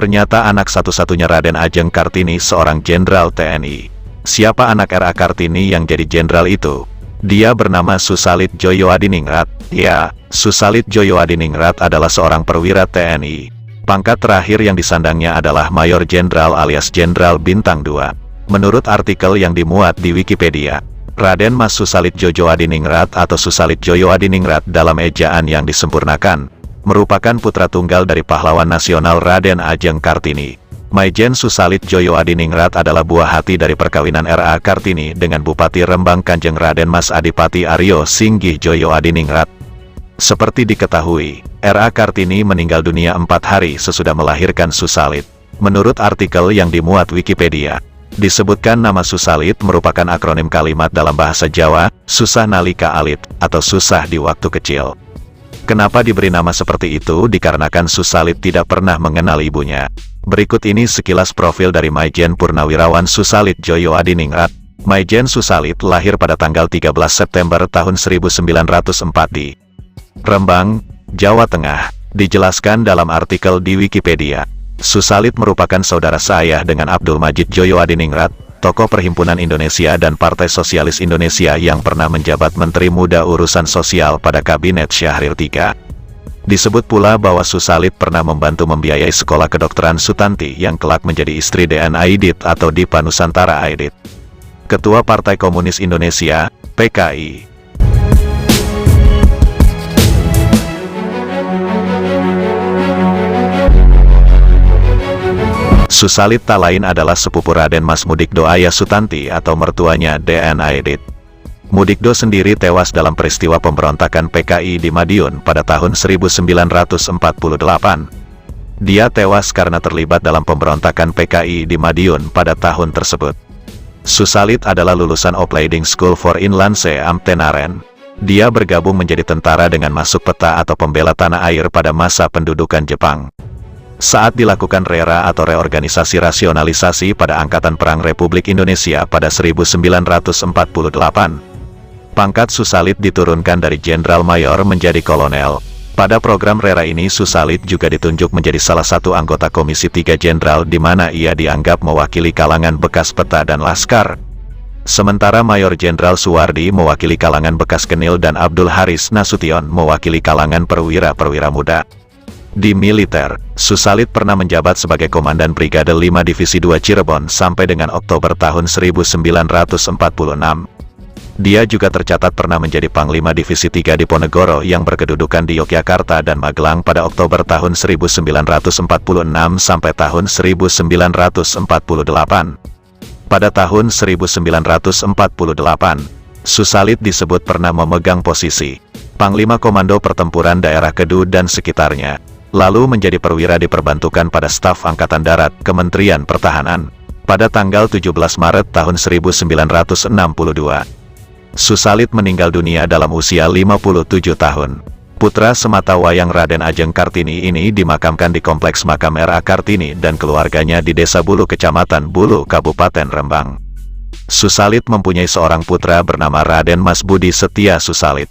Ternyata anak satu-satunya Raden Ajeng Kartini seorang jenderal TNI. Siapa anak R.A. Kartini yang jadi jenderal itu? Dia bernama Susalit Djoyo-Adiningrat. Ya, Susalit Djoyo-Adiningrat adalah seorang perwira TNI. Pangkat terakhir yang disandangnya adalah Mayor Jenderal alias Jenderal Bintang 2. Menurut artikel yang dimuat di Wikipedia, Raden Mas Susalit Djoyo-Adiningrat atau Susalit Djoyo-Adiningrat dalam ejaan yang disempurnakan, merupakan putra tunggal dari pahlawan nasional Raden Ajeng Kartini. Maijen Susalit Djoyo-Adiningrat adalah buah hati dari perkawinan R.A. Kartini dengan Bupati Rembang Kanjeng Raden Mas Adipati Aryo Singgih Djoyo-Adiningrat. Seperti diketahui, R.A. Kartini meninggal dunia 4 hari sesudah melahirkan Susalit. Menurut artikel yang dimuat Wikipedia, disebutkan nama Susalit merupakan akronim kalimat dalam bahasa Jawa, susah nalika alit, atau susah di waktu kecil. Kenapa diberi nama seperti itu? Dikarenakan Susalit tidak pernah mengenal ibunya. Berikut ini sekilas profil dari Maijen Purnawirawan Susalit Djoyo-Adiningrat. Maijen Susalit lahir pada tanggal 13 September tahun 1904 di Rembang, Jawa Tengah. Dijelaskan dalam artikel di Wikipedia, Susalit merupakan saudara seayah dengan Abdul Majid Djoyo-Adiningrat, tokoh Perhimpunan Indonesia dan Partai Sosialis Indonesia yang pernah menjabat Menteri Muda Urusan Sosial pada Kabinet Syahrir III. Disebut pula bahwa Susalit pernah membantu membiayai sekolah kedokteran Sutanti yang kelak menjadi istri DN Aidit atau Dipa Nusantara Aidit. Ketua Partai Komunis Indonesia, PKI. Susalit tak lain adalah sepupu Raden Mas Mudikdo Ayah Sutanti atau mertuanya DN Aidit. Mudikdo sendiri tewas dalam peristiwa pemberontakan PKI di Madiun pada tahun 1948. Dia tewas karena terlibat dalam pemberontakan PKI di Madiun pada tahun tersebut. Susalit adalah lulusan Opleiding School for Inland Sea Amtenaren. Dia bergabung menjadi tentara dengan masuk peta atau pembela tanah air pada masa pendudukan Jepang. Saat dilakukan RERA atau reorganisasi rasionalisasi pada Angkatan Perang Republik Indonesia pada 1948, pangkat Susalit diturunkan dari Jenderal Mayor menjadi Kolonel. Pada program RERA ini Susalit juga ditunjuk menjadi salah satu anggota Komisi 3 Jenderal di mana ia dianggap mewakili kalangan bekas peta dan laskar. Sementara Mayor Jenderal Suwardi mewakili kalangan bekas Kenil dan Abdul Haris Nasution mewakili kalangan perwira-perwira muda. Di militer, Susalit pernah menjabat sebagai Komandan Brigade 5 Divisi 2 Cirebon sampai dengan Oktober tahun 1946. Dia juga tercatat pernah menjadi Panglima Divisi 3 Diponegoro yang berkedudukan di Yogyakarta dan Magelang pada Oktober tahun 1946 sampai tahun 1948. Pada tahun 1948, Susalit disebut pernah memegang posisi Panglima Komando Pertempuran Daerah Kedu dan sekitarnya, lalu menjadi perwira diperbantukan pada Staf Angkatan Darat, Kementerian Pertahanan, pada tanggal 17 Maret tahun 1962. Susalit meninggal dunia dalam usia 57 tahun. Putra sematawayang Raden Ajeng Kartini ini dimakamkan di Kompleks Makam R.A. Kartini dan keluarganya di Desa Bulu, Kecamatan Bulu, Kabupaten Rembang. Susalit mempunyai seorang putra bernama Raden Mas Budi Setia Susalit.